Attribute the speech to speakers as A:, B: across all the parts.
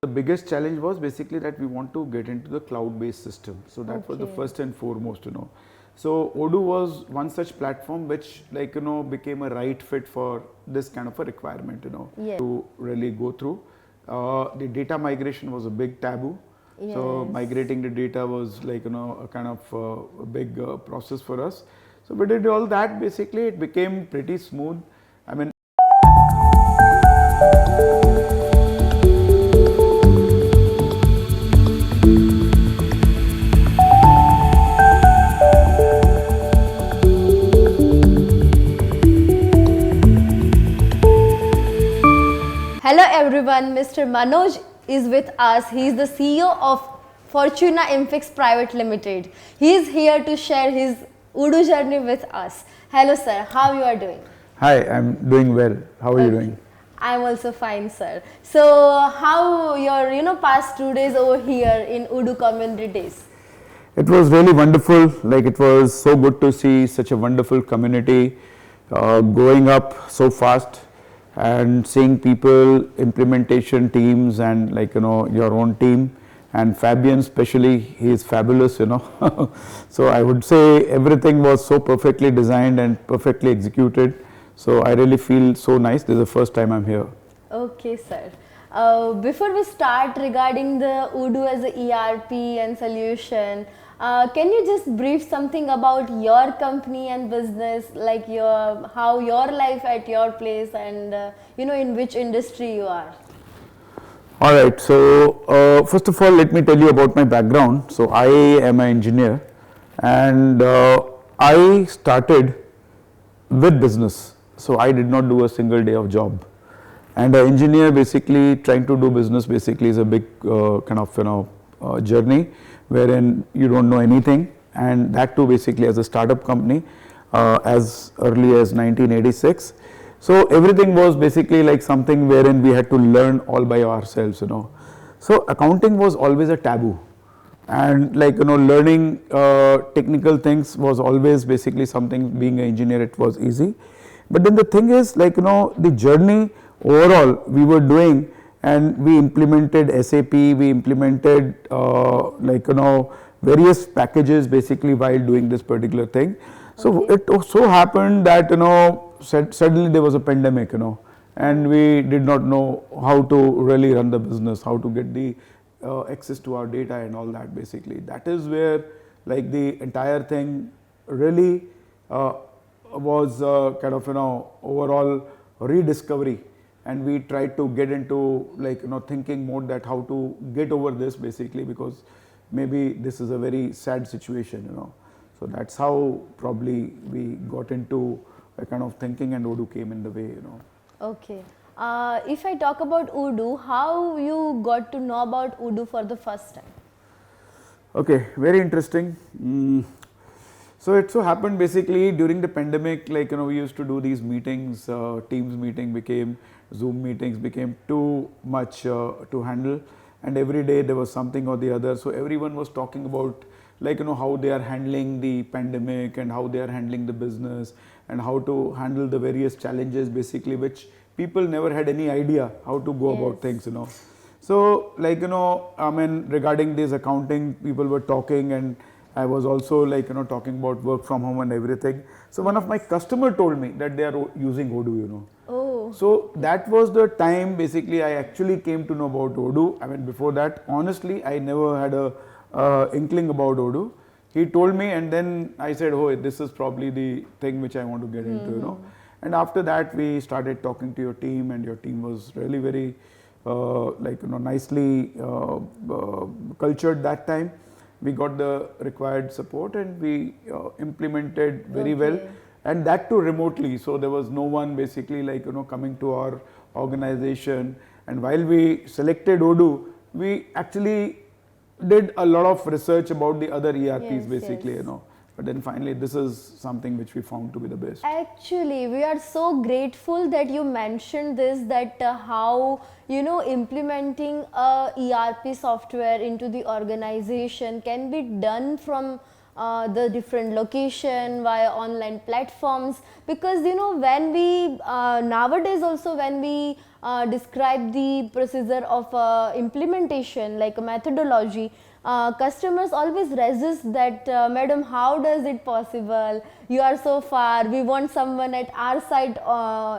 A: The biggest challenge was basically that we want to get into the cloud-based system. So that was the
B: Okay.
A: first and foremost, So Odoo was one such platform which became a right fit for this kind of a requirement,
B: Yes.
A: to really go through. The data migration was a big taboo. So
B: Yes.
A: migrating the data was like, a kind of a big process for us. So we did all that. Basically, it became pretty smooth. I mean,
B: Hello everyone, Mr. Manoj is with us. He is the CEO of Fortuna Impex Pvt Ltd. He is here to share his Odoo journey with us. Hello sir, how you are doing?
A: hi, I'm doing well. How are you doing?
B: I'm also fine, sir. So how your past 2 days over here in Odoo community days?
A: It was really wonderful. Like, it was so good to see such a wonderful community growing up so fast, and seeing people, implementation teams, and your own team. And Fabian especially, he is fabulous. So I would say everything was so perfectly designed and perfectly executed. So I really feel so nice. This is the first time I'm here.
B: Okay, sir. Before we start regarding the Odoo as a ERP and solution, can you just brief something about your company and business, like how your life at your place, and in which industry you are?
A: All right. So first of all, let me tell you about my background. So I am an engineer, and I started with business. So I did not do a single day of job. And an engineer basically trying to do business basically is a big kind of journey wherein you don't know anything, and that too basically as a startup company as early as 1986. So everything was basically like something wherein we had to learn all by ourselves. So accounting was always a taboo, and learning technical things was always basically something. Being an engineer, it was easy. But then the thing is, the journey overall we were doing, and we implemented SAP, we implemented various packages basically while doing this particular thing. So
B: Okay.
A: it so happened that suddenly there was a pandemic, and we did not know how to really run the business, how to get the access to our data and all that. Basically, that is where the entire thing really was kind of overall rediscovery, and we tried to get into thinking mode that how to get over this basically, because maybe this is a very sad situation. So that's how probably we got into a kind of thinking, and Odoo came in the way.
B: Okay. If I talk about Odoo, how you got to know about Odoo for the first time?
A: Okay, very interesting. So it so happened basically during the pandemic, we used to do these meetings, Teams meeting became, Zoom meetings became too much to handle, and every day there was something or the other. So everyone was talking about how they are handling the pandemic, and how they are handling the business, and how to handle the various challenges basically, which people never had any idea how to go about things. So I mean, regarding this accounting, people were talking, and I was also talking about work from home and everything. So one of my customer told me that they are using Odoo.
B: Oh.
A: So that was the time basically I actually came to know about Odoo. I mean, before that, honestly, I never had a inkling about Odoo. He told me, and then I said, oh, this is probably the thing which I want to get into. And after that, we started talking to your team, and your team was really very nicely cultured that time. We got the required support, and we implemented very well, and that too remotely. So there was no one basically coming to our organization. And while we selected Odoo, we actually did a lot of research about the other ERPs basically. But then finally this is something which we found to be the best.
B: Actually, we are so grateful that you mentioned this, that how implementing a ERP software into the organization can be done from the different location via online platforms, because when we nowadays also when we describe the procedure of implementation, like a methodology, customers always resist that, madam, how does it possible, you are so far, we want someone at our site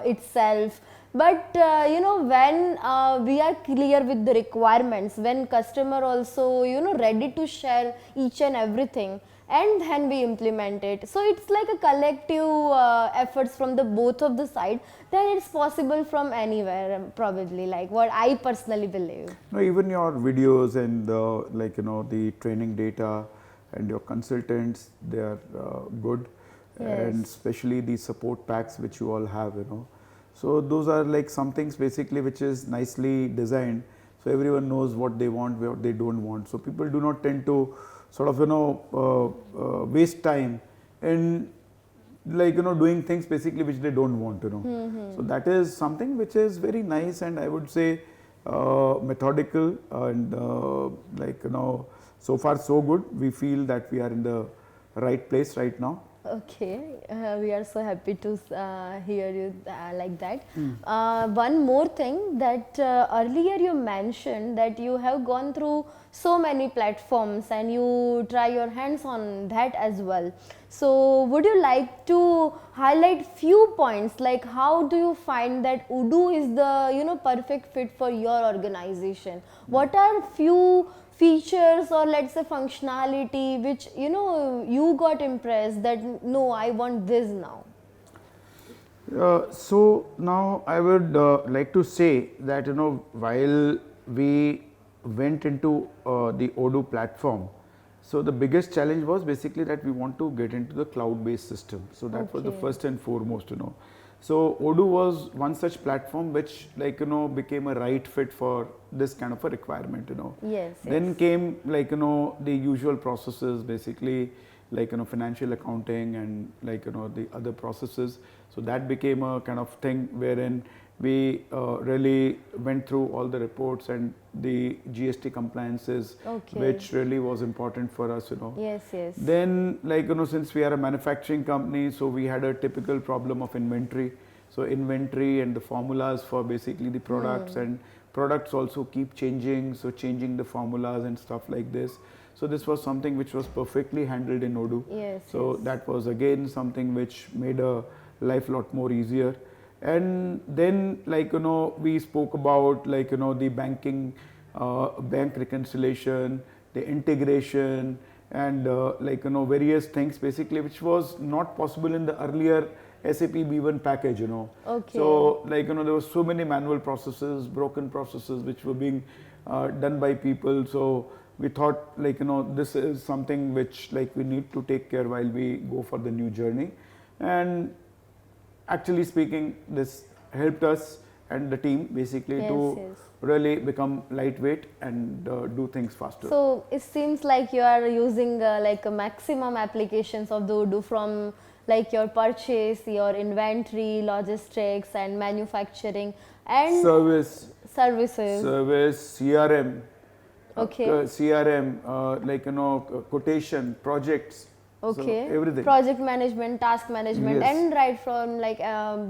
B: itself. But when we are clear with the requirements, when customer also ready to share each and everything, and then we implement it, so it's like a collective efforts from the both of the side, then it's possible from anywhere, probably, like what I personally believe.
A: No, even your videos and the training data and your consultants, they are good.
B: Yes.
A: And especially the support packs which you all have, So those are like some things basically which is nicely designed, so everyone knows what they want, what they don't want. So people do not tend to sort of waste time in doing things basically which they don't want, So that is something which is very nice, and I would say methodical, and so far so good. We feel that we are in the right place right now.
B: Okay, we are so happy to hear you like that. One more thing, that earlier you mentioned that you have gone through so many platforms and you try your hands on that as well. So would you like to highlight few points, like how do you find that Odoo is the perfect fit for your organization? What are few features, or let's say functionality, which you got impressed that no, I want this now?
A: So now I would like to say that while we went into the Odoo platform, so the biggest challenge was basically that we want to get into the cloud-based system. So that was the first and foremost, So Odoo was one such platform which became a right fit for this kind of a requirement,
B: Yes.
A: Then came the usual processes, basically financial accounting and the other processes. So that became a kind of thing wherein we really went through all the reports and the GST compliances, which really was important for us,
B: Yes, yes.
A: Then since we are a manufacturing company, so we had a typical problem of inventory. So inventory and the formulas for basically the products, and products also keep changing, so changing the formulas and stuff like this. So this was something which was perfectly handled in Odoo.
B: Yes.
A: So that was again something which made a life lot more easier. And then we spoke about the banking, bank reconciliation, the integration, and various things basically which was not possible in the earlier SAP B1 package,
B: Okay.
A: So there were so many manual processes, broken processes which were being done by people. So we thought this is something which we need to take care while we go for the new journey. And actually speaking, this helped us and the team basically to really become lightweight and do things faster.
B: So it seems like you are using a maximum applications of the Odoo, from your purchase, your inventory, logistics, and manufacturing, and
A: services, CRM, quotation, projects.
B: Okay.
A: So everything.
B: Project management, task management,
A: Yes.
B: and right from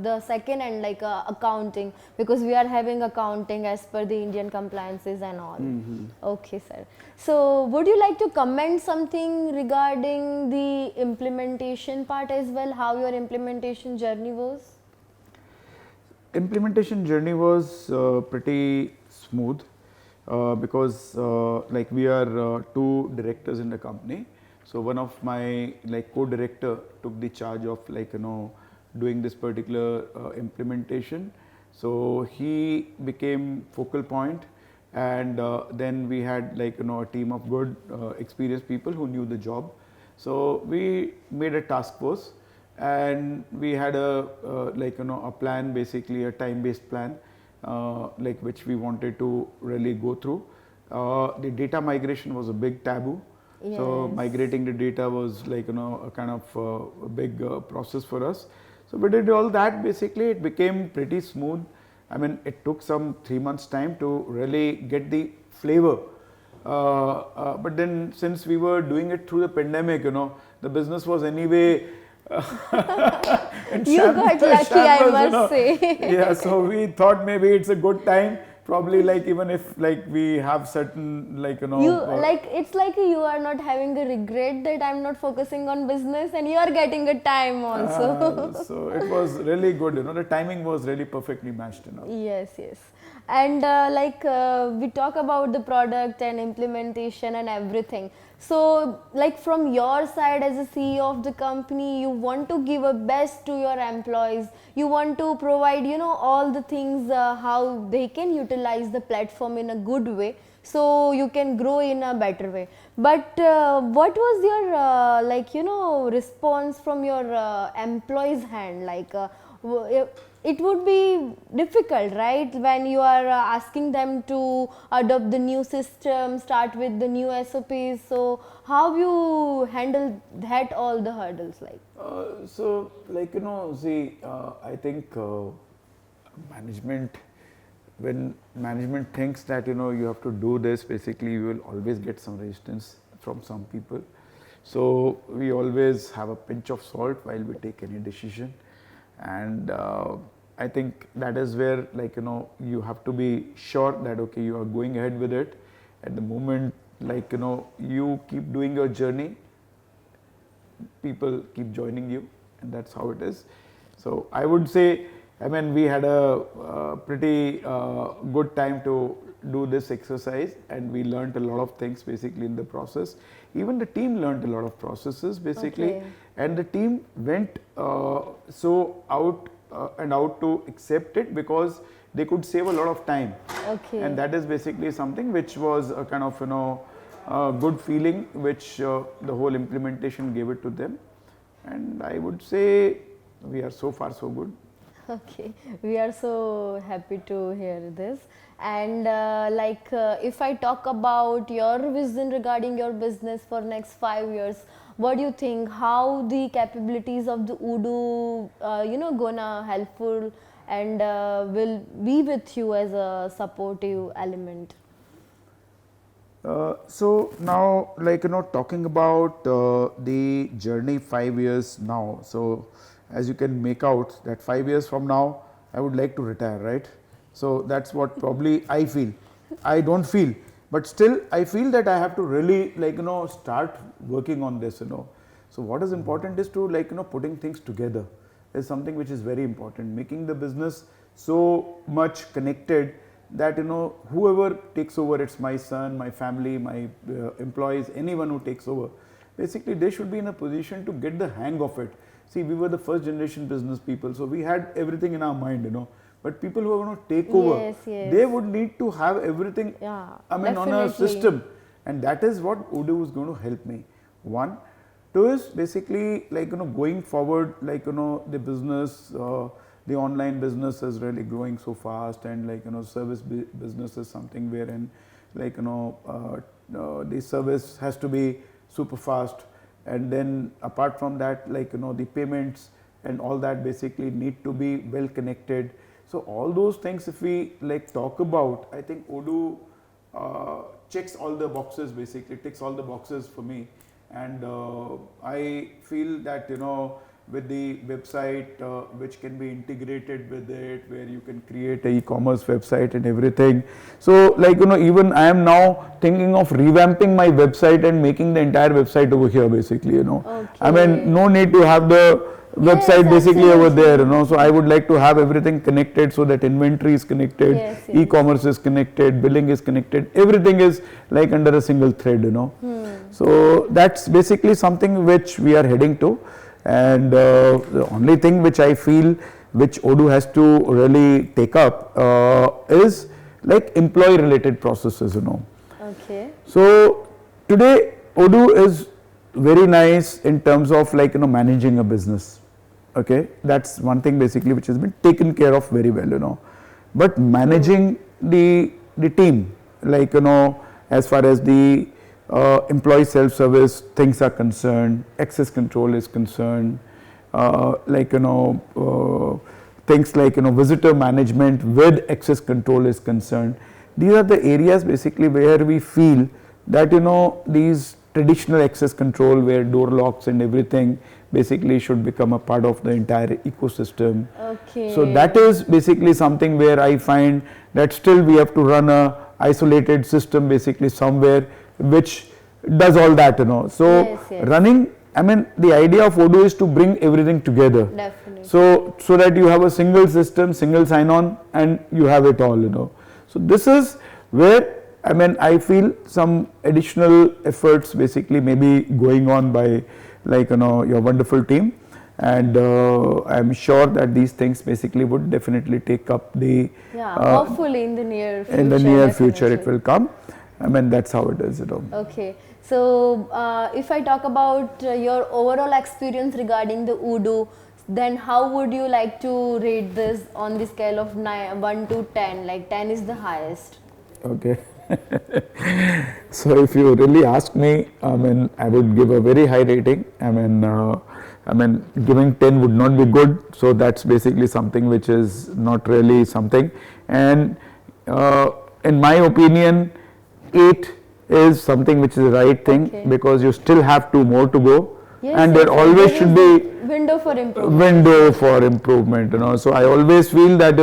B: the second end, accounting, because we are having accounting as per the Indian compliances and all. Okay, sir. So would you like to comment something regarding the implementation part as well? How your implementation journey was?
A: Implementation journey was pretty smooth because we are two directors in the company. So one of my co-director took the charge of doing this particular implementation. So he became focal point, and then we had a team of good experienced people who knew the job. So we made a task force, and we had a a plan, basically a time-based plan, which we wanted to really go through. The data migration was a big taboo.
B: Yes.
A: So migrating the data was a kind of a big process for us. So we did all that. Basically, it became pretty smooth. I mean, it took some 3 months time to really get the flavor But then since we were doing it through the pandemic, the business was anyway
B: You got lucky, I must say.
A: Yeah, so we thought maybe it's a good time. Probably like even if like we have certain like
B: it's like you are not having a regret that I'm not focusing on business, and you are getting a time also.
A: So it was really good, the timing was really perfectly matched,
B: Yes, yes. And we talk about the product and implementation and everything. So like from your side as a CEO of the company, you want to give a best to your employees. You want to provide, all the things, how they can utilize the platform in a good way, so you can grow in a better way. But what was your response from your employees' hand? It would be difficult, right, when you are asking them to adopt the new system, start with the new SOPs. So how you handle that, all the hurdles like?
A: I think management, when management thinks that you have to do this, basically you will always get some resistance from some people. So we always have a pinch of salt while we take any decision. And I think that is where you have to be sure that okay, you are going ahead with it. At the moment, you keep doing your journey, people keep joining you, and that's how it is. So I would say, we had a pretty good time to do this exercise, and we learned a lot of things basically in the process. Even the team learned a lot of processes basically. Okay. And the team went out to accept it because they could save a lot of time.
B: Okay.
A: And that is basically something which was a kind of good feeling which the whole implementation gave it to them. And I would say we are so far so good.
B: Okay, we are so happy to hear this. And if I talk about your vision regarding your business for next 5 years, what do you think? How the capabilities of the Odoo, gonna helpful and will be with you as a supportive element?
A: So now, talking about the journey 5 years now. So as you can make out that 5 years from now, I would like to retire, right? So that's what probably I feel. I don't feel, but still I feel that I have to really start working on this, So what is important is to putting things together is something which is very important, making the business so much connected that whoever takes over, it's my son, my family, my employees, anyone who takes over, basically they should be in a position to get the hang of it. See, we were the first generation business people, so we had everything in our mind, But people who are going to take over, they would need to have everything, on a system. And that is what Odoo is going to help me. 1. 2 is basically going forward, the business, the online business is really growing so fast, and service business is something wherein the service has to be super fast. And then apart from that, the payments and all that basically need to be well connected. So all those things, if we talk about, I think Odoo checks all the boxes, basically ticks all the boxes for me. And I feel that with the website which can be integrated with it, where you can create an e-commerce website and everything. So even I am now thinking of revamping my website and making the entire website over here basically, Okay. No need to have the website basically over there, So I would like to have everything connected so that inventory is connected, e-commerce is connected, billing is connected, everything is under a single thread, So that's basically something which we are heading to. And the only thing which I feel which Odoo has to really take up is employee related processes,
B: Okay.
A: So today Odoo is very nice in terms of managing a business. Okay, that's one thing basically which has been taken care of very well, But managing the team, as far as the employee self-service things are concerned, access control is concerned, things visitor management with access control is concerned. These are the areas basically where we feel that these traditional access control where door locks and everything basically should become a part of the entire ecosystem.
B: Okay.
A: So that is basically something where I find that still we have to run a isolated system basically somewhere which does all that. So
B: Yes.
A: running, I mean, the idea of Odoo is to bring everything together.
B: Definitely.
A: So that you have a single system, single sign-on, and you have it all. So this is where, I mean, I feel some additional efforts basically maybe going on by your wonderful team, and I'm sure that these things basically would definitely take up the
B: hopefully in the near future.
A: in the near future it
B: definitely.
A: will come. I mean, that's how it is.
B: Okay. So, if I talk about your overall experience regarding the Odoo, then how would you like to rate this on the scale of 1 to 10? Like 10 is the highest.
A: Okay. So if you really ask me, I mean, I would give a very high rating. I mean, giving 10 would not be good. So that's basically something which is not really something. And in my opinion, 8 is something which is the right thing,
B: Okay.
A: because you still have 2 more to go.
B: Yes,
A: And
B: yes,
A: there always
B: is
A: should be
B: window for improvement.
A: window for improvement. So I always feel that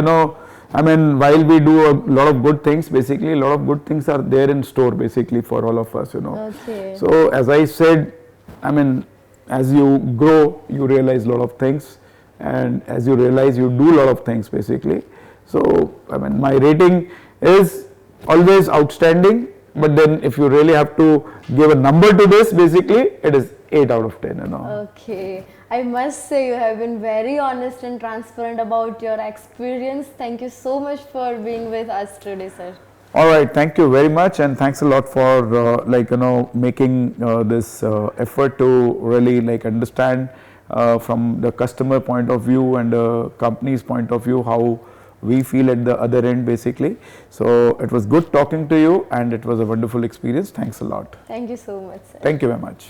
A: I mean, while we do a lot of good things, basically a lot of good things are there in store basically for all of us.
B: Okay.
A: So as I said, I mean, as you grow you realize a lot of things, and as you realize you do a lot of things basically. So I mean, my rating is always outstanding, but then if you really have to give a number to this, basically it is 8 out of 10.
B: Okay. I must say you have been very honest and transparent about your experience. Thank you so much for being with us today, sir.
A: All right, thank you very much, and thanks a lot for making this effort to really understand from the customer point of view and the company's point of view how we feel at the other end basically. So it was good talking to you, and it was a wonderful experience. Thanks a lot.
B: Thank you so much, sir.
A: Thank you very much.